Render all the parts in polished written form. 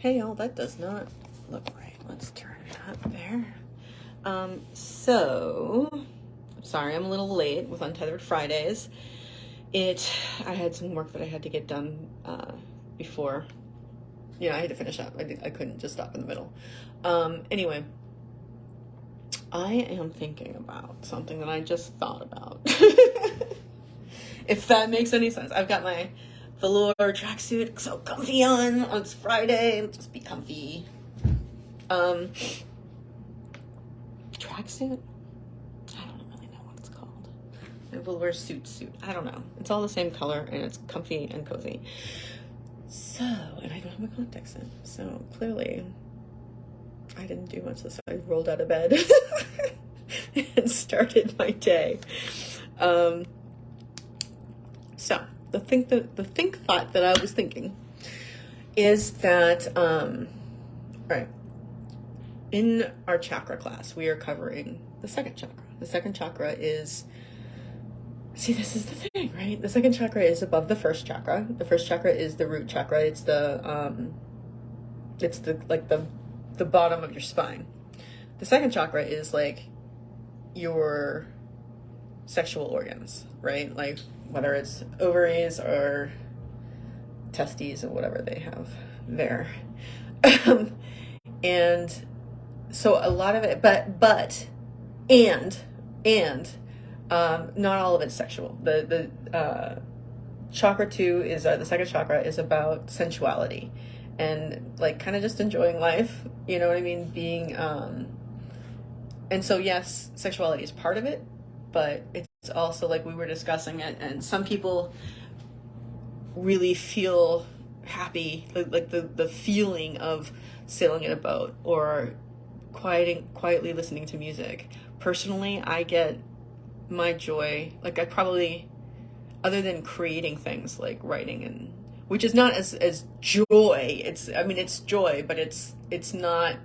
Hey y'all, that does not look right. Let's turn that there. So, sorry, I'm a little late with Untethered Fridays. I had some work that I had to get done before, I had to finish up. I couldn't just stop in the middle. Anyway, I am thinking about something that I just thought about. If that makes any sense. I've got my velour tracksuit so comfy on. It's Friday. Just be comfy. Tracksuit? I don't really know what it's called. My velour suit. I don't know. It's all the same color and it's comfy and cozy. So, and I don't have my contacts in. So clearly I didn't do much this. I rolled out of bed and started my day. So the think thought that I was thinking is that, right, in our chakra class, we are covering the second chakra. The second chakra is, see, this is the thing, right? The second chakra is above the first chakra. The first chakra is the root chakra. It's the bottom of your spine. The second chakra is like your sexual organs, right? Like whether it's ovaries or testes or whatever they have there. And so a lot of it, not all of it's sexual. The chakra 2 is, the second chakra is about sensuality and like kind of just enjoying life, you know what I mean? Being, and so yes, sexuality is part of it, but it's also like we were discussing it, and some people really feel happy, like the feeling of sailing in a boat or quietly listening to music. Personally, I get my joy, like I probably, other than creating things like writing, and which is not as joy, it's joy, but it's not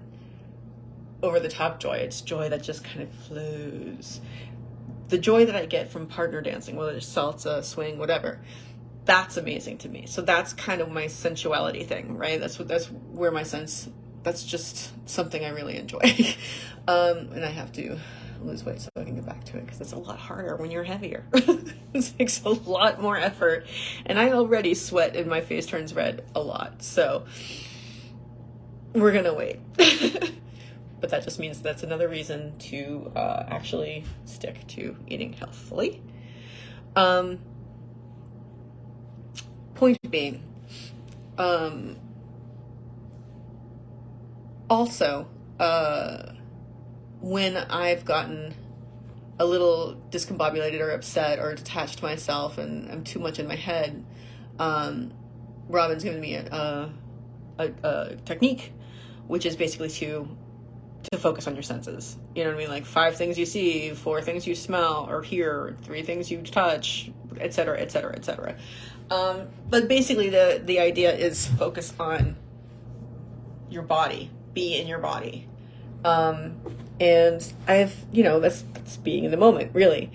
over the top joy. It's joy that just kind of flows. The joy that I get from partner dancing, whether it's salsa, swing, whatever, that's amazing to me. So that's kind of my sensuality thing, right? That's where my sense, that's just something I really enjoy. And I have to lose weight so I can get back to it, because it's a lot harder when you're heavier. It takes a lot more effort, and I already sweat and my face turns red a lot. So we're gonna wait. But that just means that's another reason to actually stick to eating healthfully. Point being, also, when I've gotten a little discombobulated or upset or detached myself and I'm too much in my head, Robin's given me a technique, which is basically to focus on your senses. You know what I mean? Like 5 things you see, 4 things you smell or hear, 3 things you touch, etc., etc., etc. But basically the idea is focus on your body, be in your body. And I've, that's being in the moment, really.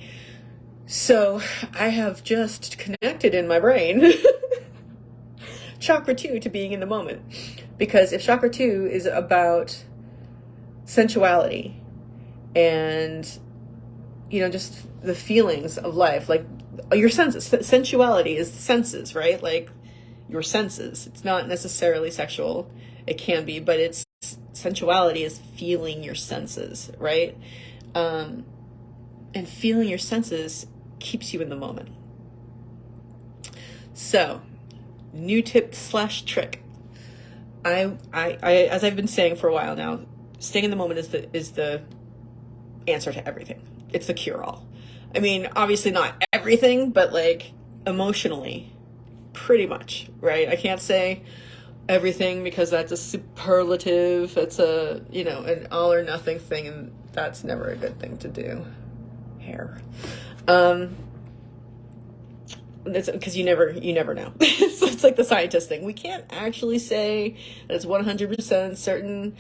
So I have just connected in my brain chakra 2 to being in the moment. Because if chakra 2 is about sensuality and, just the feelings of life, like your senses, sensuality is the senses, right? Like your senses. It's not necessarily sexual. It can be, but it's sensuality is feeling your senses, right? And feeling your senses keeps you in the moment. So, new tip / trick. I as I've been saying for a while now, staying in the moment is the answer to everything. It's the cure-all. I mean, obviously not everything, but like emotionally, pretty much, right? I can't say everything because that's a superlative. It's a, an all or nothing thing, and that's never a good thing to do. It's because you never know. So it's like the scientist thing. We can't actually say that it's 100% certain,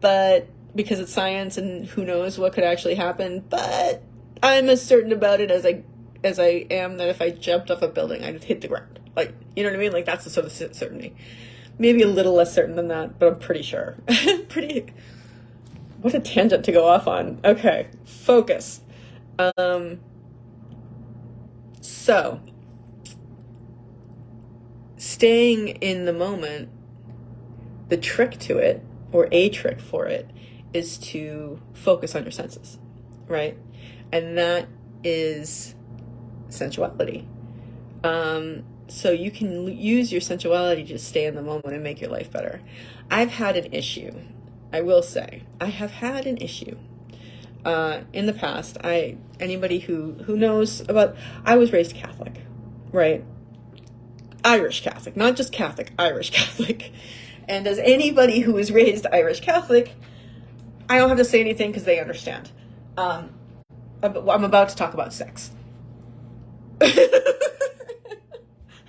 but because it's science and who knows what could actually happen, but I'm as certain about it as I am that if I jumped off a building, I'd hit the ground. Like, you know what I mean? Like, that's the sort of certainty. maybe a little less certain than that, but I'm pretty sure. What a tangent to go off on. Okay, focus. So, staying in the moment, the trick to it, or a trick for it, is to focus on your senses, right? And that is sensuality. So you can use your sensuality to stay in the moment and make your life better. I've had an issue. I will say, I have had an issue. In the past, anybody who knows about, I was raised Catholic, right? Irish Catholic, not just Catholic, Irish Catholic. And as anybody who is raised Irish Catholic, I don't have to say anything because they understand. I'm about to talk about sex.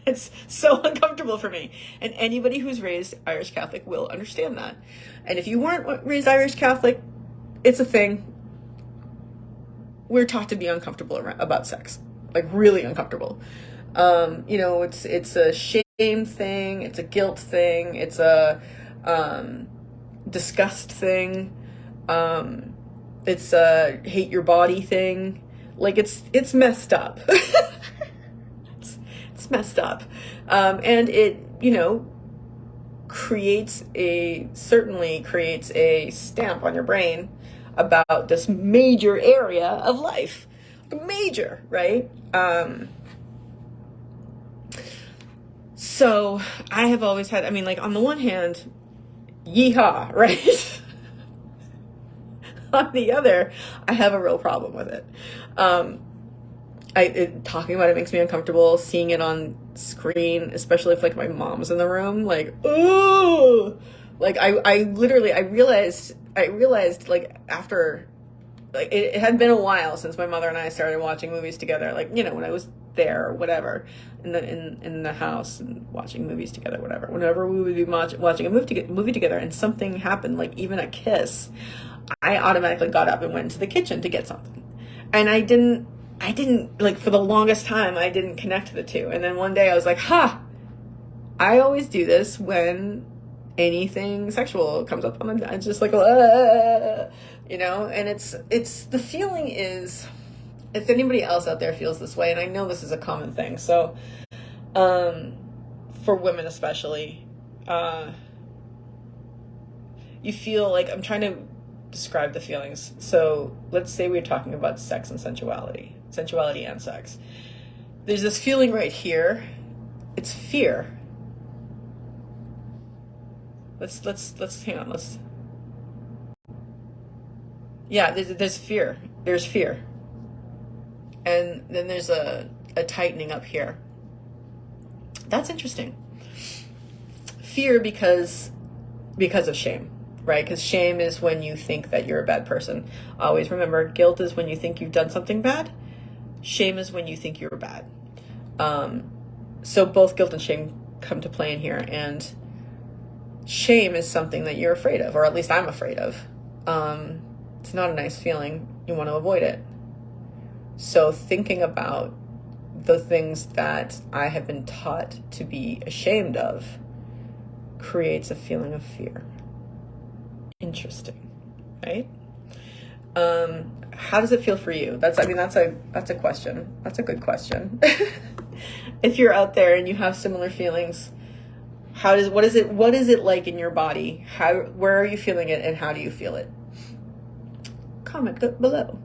It's so uncomfortable for me. And anybody who's raised Irish Catholic will understand that. And if you weren't raised Irish Catholic, it's a thing. We're taught to be uncomfortable about sex. Like, really uncomfortable. It's a shame thing. It's a guilt thing. It's a disgust thing. It's a hate your body thing. Like, it's messed up. It's messed up. And it, certainly creates a stamp on your brain about this major area of life. Major, right? So I have always had, on the one hand, yeehaw, right? On the other, I have a real problem with it. Talking about it makes me uncomfortable. Seeing it on screen, especially if my mom's in the room, ooh, I realized after, it had been a while since my mother and I started watching movies together. When I was there or whatever, in the house and watching movies together, whatever. Whenever we would be watching a movie together and something happened, even a kiss, I automatically got up and went into the kitchen to get something. And I didn't for the longest time, I didn't connect the two. And then one day I was like, I always do this when anything sexual comes up on the, it's just and it's the feeling is, if anybody else out there feels this way, and I know this is a common thing, so, for women especially, you feel like, I'm trying to describe the feelings. So let's say we're talking about sex and sensuality and sex. There's this feeling right here. It's fear. Let's hang on. There's fear. There's fear. And then there's a tightening up here. That's interesting. Fear because of shame. Right? Because shame is when you think that you're a bad person. Always remember, guilt is when you think you've done something bad. Shame is when you think you're bad. So both guilt and shame come to play in here. And shame is something that you're afraid of, or at least I'm afraid of. It's not a nice feeling. You want to avoid it. So thinking about the things that I have been taught to be ashamed of creates a feeling of fear. Interesting, right? How does it feel for you? That's a question. That's a good question. If you're out there and you have similar feelings, what is it like in your body? Where are you feeling it, and how do you feel it? Comment below.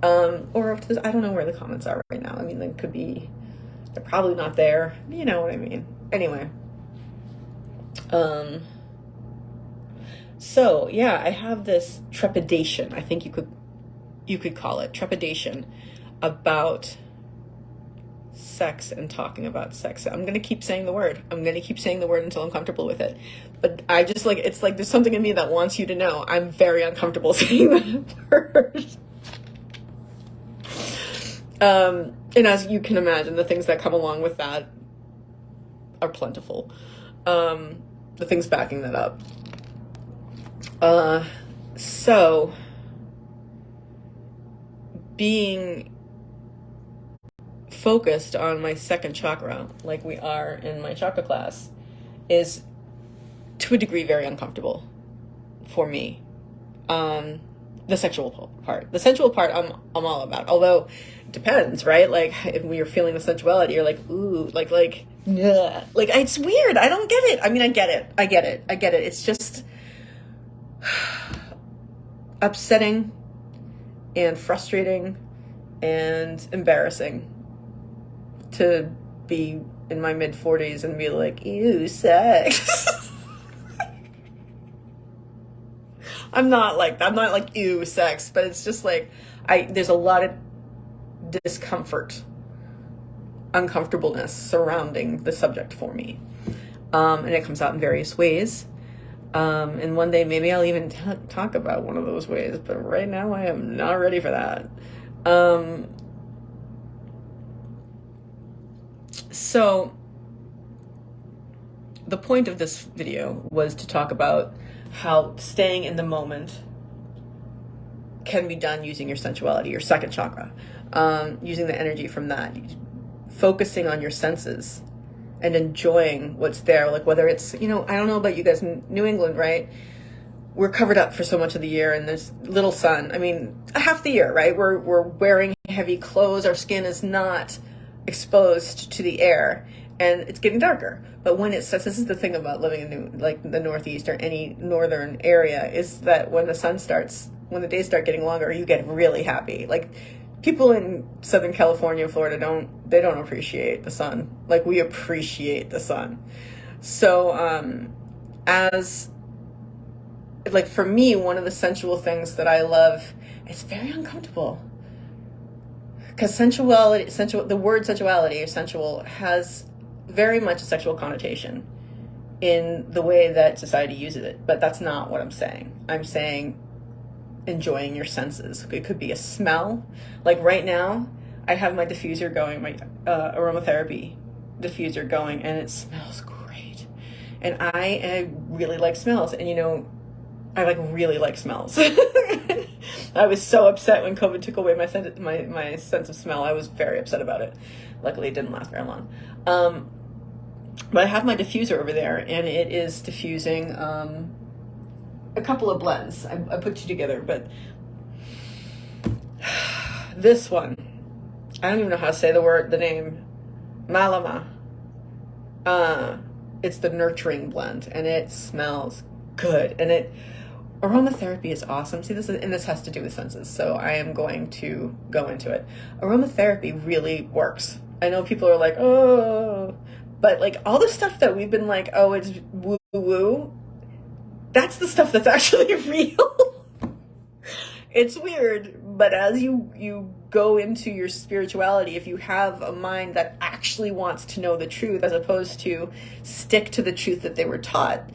Or I don't know where the comments are right now. They could be, they're probably not there. You know what I mean? Anyway. So yeah, I have this trepidation. I think you could call it trepidation about sex and talking about sex. I'm going to keep saying the word. I'm going to keep saying the word until I'm comfortable with it. But I just it's there's something in me that wants you to know I'm very uncomfortable saying that word. And as you can imagine, the things that come along with that are plentiful. The things backing that up. So being focused on my second chakra, like we are in my chakra class, is to a degree, very uncomfortable for me. The sexual part. The sensual part, I'm all about. Although, it depends, right? Like, if you're feeling the sensuality, you're like, ooh, yeah. Like, it's weird. I don't get it. I mean, I get it. It's just upsetting and frustrating and embarrassing to be in my mid-40s and be like, ew, sex. I'm not like ew, sex, but it's just like, there's a lot of discomfort, uncomfortableness surrounding the subject for me. And it comes out in various ways. And one day maybe I'll even talk about one of those ways, but right now I am not ready for that. So the point of this video was to talk about how staying in the moment can be done using your sensuality, your second chakra, using the energy from that, focusing on your senses and enjoying what's there. Like, whether it's, I don't know about you guys in New England, right? We're covered up for so much of the year and there's little sun. I mean, half the year, right? We're wearing heavy clothes. Our skin is not exposed to the air and it's getting darker. But when it starts, this is the thing about living in the Northeast or any northern area, is that when the days start getting longer, you get really happy. Like, people in Southern California, Florida, don't appreciate the sun. Like, we appreciate the sun. So, for me, one of the sensual things that I love, it's very uncomfortable. Because the word sensuality or sensual has very much a sexual connotation in the way that society uses it. But that's not what I'm saying. I'm saying enjoying your senses. It could be a smell. Like right now, I have my diffuser going, my aromatherapy diffuser going, and it smells great. And I really like smells. And I really like smells. I was so upset when COVID took away my sense of smell. I was very upset about it. Luckily, it didn't last very long. But I have my diffuser over there, and it is diffusing a couple of blends. I put two together, but this one, I don't even know how to say the name, Malama. It's the nurturing blend, and it smells good. And aromatherapy is awesome. See, this has to do with senses, so I am going to go into it. Aromatherapy really works. I know people are like, oh, but like all the stuff that we've been like, oh, it's woo woo, that's the stuff that's actually real. It's weird, but as you go into your spirituality, if you have a mind that actually wants to know the truth as opposed to stick to the truth that they were taught,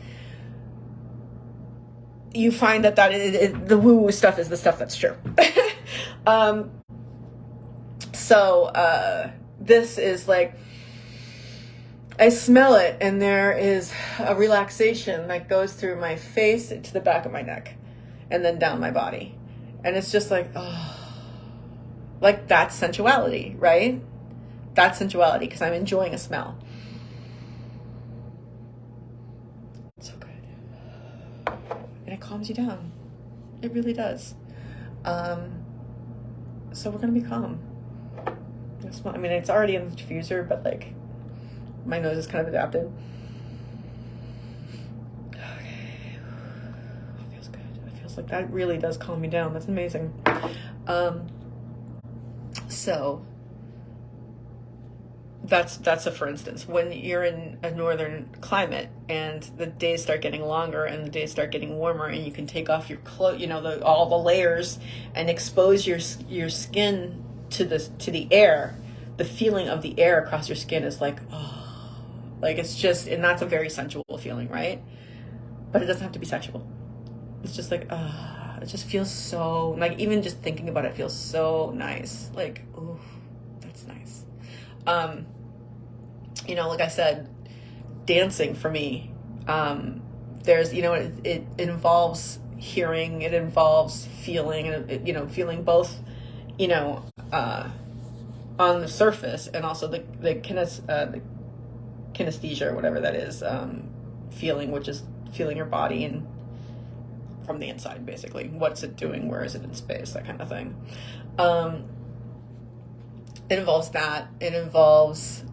you find that the woo-woo stuff is the stuff that's true. This is like, I smell it, and there is a relaxation that goes through my face to the back of my neck and then down my body. And it's just like, oh, like that's sensuality, right? That's sensuality because I'm enjoying a smell. It's so good. And it calms you down. It really does. So we're going to be calm. I mean, it's already in the diffuser, but like my nose is kind of adapted. Okay. It feels good. It feels like that really does calm me down. That's amazing. So that's a for instance. When you're in a northern climate and the days start getting longer and the days start getting warmer and you can take off your clothes, all the layers and expose your skin to the air, the feeling of the air across your skin is like, oh, like it's just, and that's a very sensual feeling, right? But it doesn't have to be sexual. It's just like, it just feels so, like even just thinking about it feels so nice. Like, ooh, that's nice. Like I said, dancing for me, there's, it involves hearing, it involves feeling, and feeling both, on the surface and also the kinesthesia or whatever that is, feeling, which is feeling your body and from the inside, basically. What's it doing? Where is it in space? That kind of thing. It involves that. It involves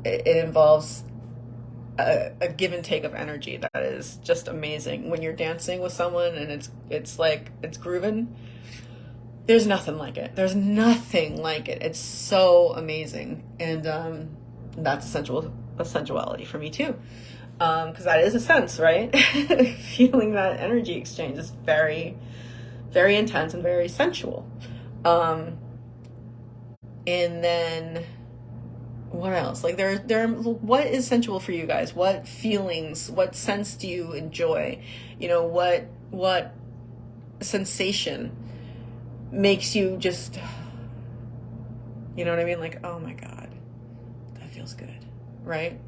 a give and take of energy that is just amazing. When you're dancing with someone and it's like it's grooving, there's nothing like it. There's nothing like it. It's so amazing, and that's a sensuality for me too, because that is a sense, right? Feeling that energy exchange is very, very intense and very sensual. And then what else? Like what is sensual for you guys? What feelings, what sense do you enjoy? You know, what sensation makes you just, you know what I mean? Like, oh my God, that feels good, right?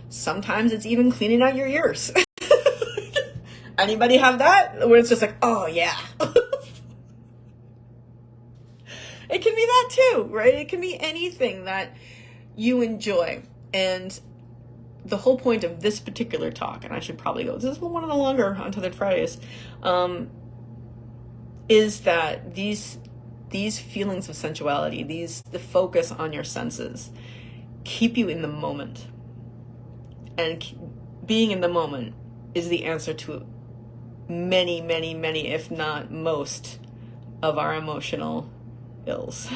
Sometimes it's even cleaning out your ears. Anybody have that? Where it's just like, oh yeah. It can be that too, right? It can be anything that you enjoy. And the whole point of this particular talk, and I should probably go, this is one of the longer Untethered Fridays, is that these feelings of sensuality, the focus on your senses, keep you in the moment. And being in the moment is the answer to many, many, many, if not most, of our emotional ills.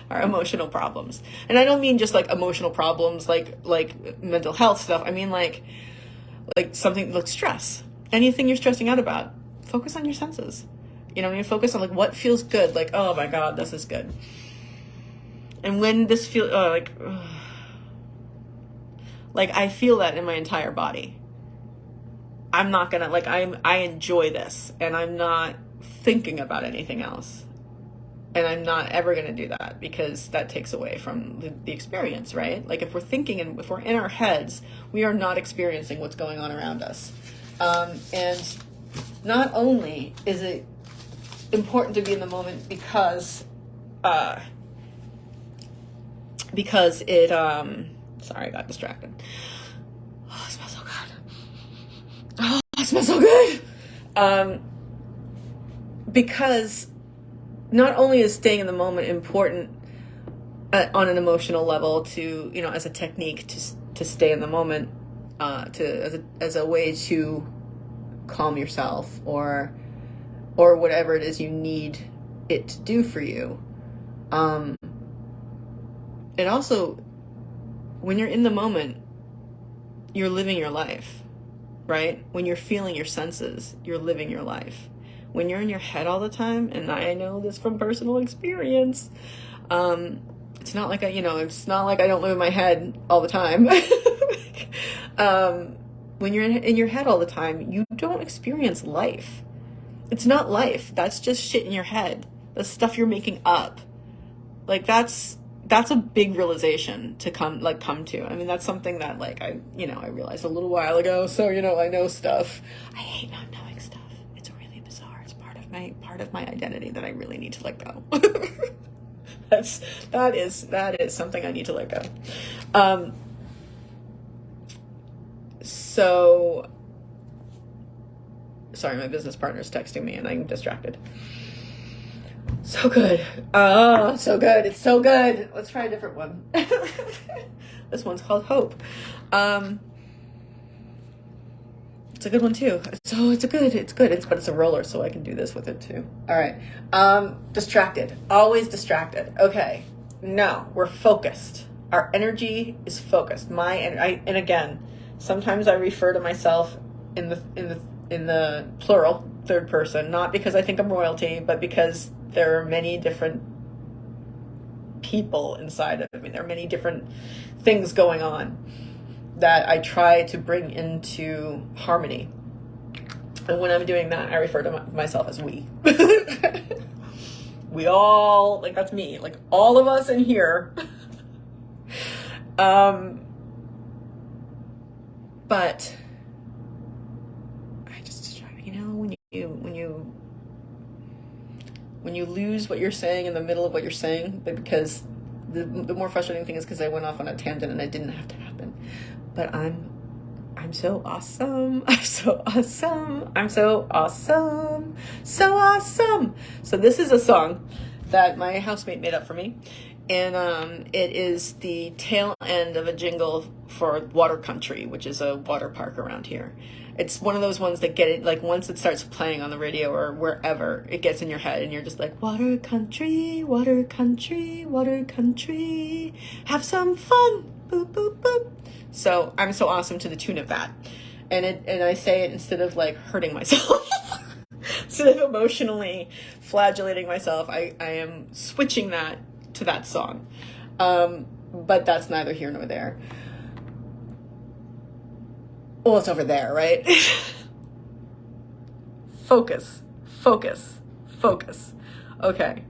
Our emotional problems. And I don't mean just like emotional problems like mental health stuff. I mean like something like stress. Anything you're stressing out about, focus on your senses. You know what I mean? Focus on like what feels good. Like, oh my God, this is good. And when this feels like I feel that in my entire body. I'm not gonna I enjoy this, and I'm not thinking about anything else. And I'm not ever going to do that, because that takes away from the experience, right? Like if we're thinking and if we're in our heads, we are not experiencing what's going on around us. And not only is it important to be in the moment because it, sorry, I got distracted. Oh, it smells so good. Oh, it smells so good. Because not only is staying in the moment important on an emotional level to, you know, as a technique to stay in the moment, as a way to calm yourself or whatever it is you need it to do for you. It also, when you're in the moment, you're living your life, right? When you're feeling your senses, you're living your life. When you're in your head all the time, and I know this from personal experience, it's not like it's not like I don't live in my head all the time. When you're in your head all the time, you don't experience life. It's not life. That's just shit in your head. That's stuff you're making up. Like that's a big realization to come to. I mean, that's something that I realized a little while ago. So, I know stuff. I hate not knowing stuff. Part of my identity that I really need to let go. that is something I need to let go. So sorry, my business partner's texting me and I'm distracted. So good. Oh, so good. It's so good. Let's try a different one. This one's called Hope. It's a good one too. So it's good. But it's a roller, so I can do this with it too. All right. Distracted. Always distracted. Okay. No, we're focused. Our energy is focused. And again, sometimes I refer to myself in the plural, third person, not because I think I'm royalty, but because there are many different people inside of me. There are many different things going on that I try to bring into harmony. And when I'm doing that, I refer to myself as we. We all, that's me, all of us in here. But I just try, when you lose what you're saying in the middle of what you're saying, because the more frustrating thing is because I went off on a tangent and it didn't have to happen. But I'm I'm so awesome. I'm so awesome. I'm so awesome. So awesome. So this is a song that my housemate made up for me. And it is the tail end of a jingle for Water Country, which is a water park around here. It's one of those ones that get it, like once it starts playing on the radio or wherever, it gets in your head and you're just like, water country, water country, water country, have some fun, boop, boop, boop. So I'm so awesome to the tune of that. And I say it instead of like hurting myself. Instead of emotionally flagellating myself, I am switching that to that song. But that's neither here nor there. Well, it's over there, right? Focus, focus, focus. Okay.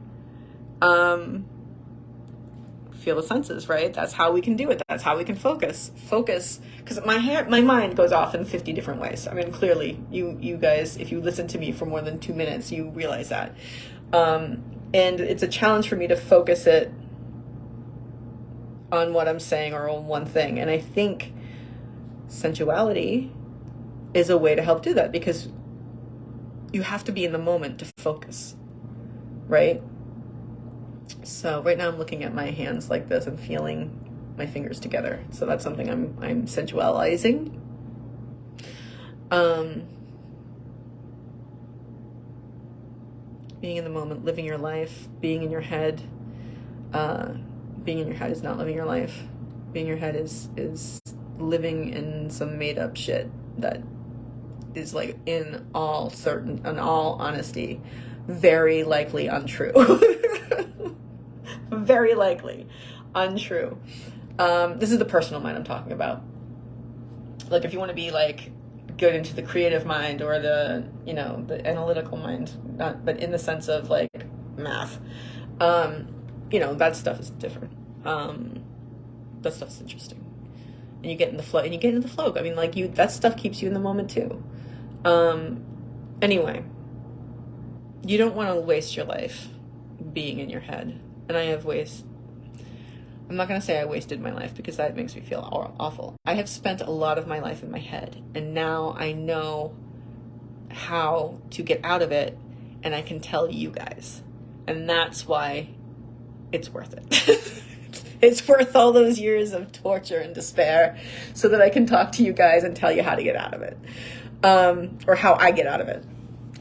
Feel the senses, right? That's how we can do it. That's how we can focus. Focus, because my mind goes off in 50 different ways. I mean, clearly, you guys, if you listen to me for more than 2 minutes, you realize that. And it's a challenge for me to focus it on what I'm saying or on one thing. And I think sensuality is a way to help do that, because you have to be in the moment to focus, right? So right now I'm looking at my hands like this and feeling my fingers together. So that's something I'm sensualizing. Being in the moment, living your life, being in your head. Being in your head is not living your life. Being in your head is living in some made up shit that is, like, in all honesty, very likely untrue. Very likely untrue. This is the personal mind I'm talking about. Like, if you want to be like good into the creative mind or the analytical mind, but in the sense of like math, that stuff is different. That stuff is interesting. And you get in the flow, I mean, like, that stuff keeps you in the moment too. Anyway, you don't want to waste your life being in your head. And I'm not going to say I wasted my life, because that makes me feel awful. I have spent a lot of my life in my head, and now I know how to get out of it, and I can tell you guys. And that's why it's worth it. It's worth all those years of torture and despair so that I can talk to you guys and tell you how to get out of it. Or how I get out of it.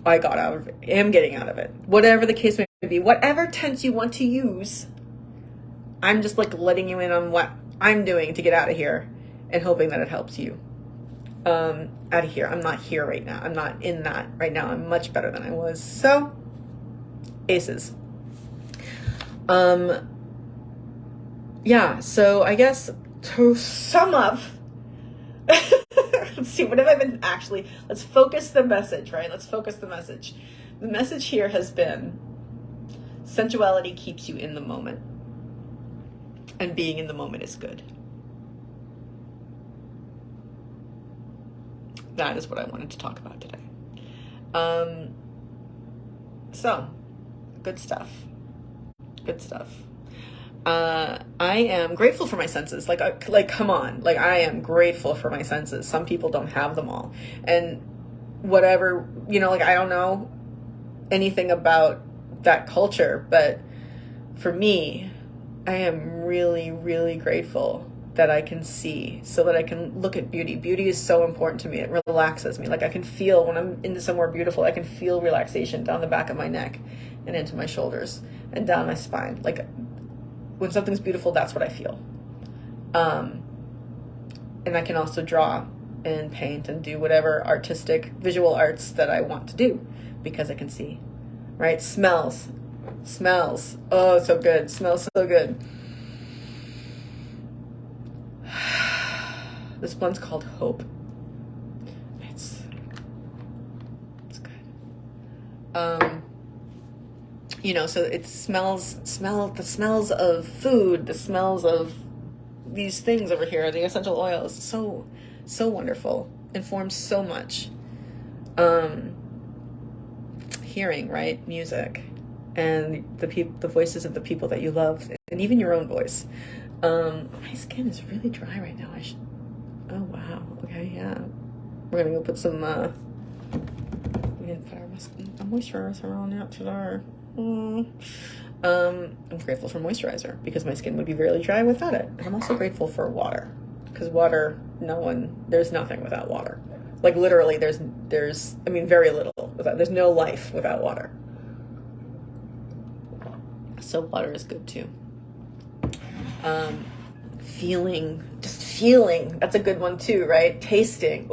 Am getting out of it. Whatever the case may be, whatever tense you want to use, I'm just like letting you in on what I'm doing to get out of here and hoping that it helps you. Out of here. I'm not here right now. I'm not in that right now. I'm much better than I was. So, aces. Yeah, so I guess to sum up, let's see, what have I been let's focus the message, right? Let's focus the message. The message here has been sensuality keeps you in the moment, and being in the moment is good. That is what I wanted to talk about today. So, good stuff. Good stuff. I am grateful for my senses. Like, come on. Like, I am grateful for my senses. Some people don't have them all. And whatever, I don't know anything about that culture, but for me, I am really, really grateful that I can see, so that I can look at beauty. Beauty is so important to me. It relaxes me. Like, I can feel when I'm into somewhere beautiful, I can feel relaxation down the back of my neck and into my shoulders and down my spine. Like, when something's beautiful, that's what I feel. And I can also draw and paint and do whatever artistic visual arts that I want to do, because I can see, right? Smells. Oh, so good. Smells so good. This one's called Hope. It's good. So it the smells of food, the smells of these things over here, the essential oils, so wonderful, informs so much. Hearing, right? Music, and the voices of the people that you love, and even your own voice. My skin is really dry right now. Oh wow. Okay, yeah. We're gonna go put some, we didn't put our moisturizer on yet today. I'm grateful for moisturizer because my skin would be really dry without it. And I'm also grateful for water because water, there's nothing without water. Like literally there's, very little without, there's no life without water. So water is good too. Feeling, that's a good one too, right? Tasting.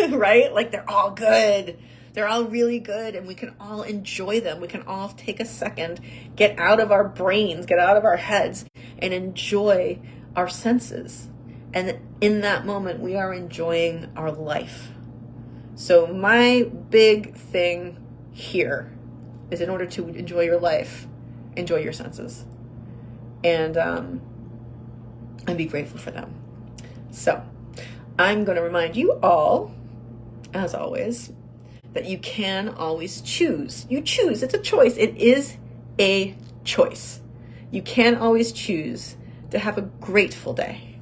Right? Like they're all good. They're all really good and we can all enjoy them. We can all take a second, get out of our brains, get out of our heads and enjoy our senses. And in that moment, we are enjoying our life. So my big thing here is in order to enjoy your life, enjoy your senses. And be grateful for them. So I'm going to remind you all, as always, that you can always choose. You choose. It's a choice. It is a choice. You can always choose to have a grateful day.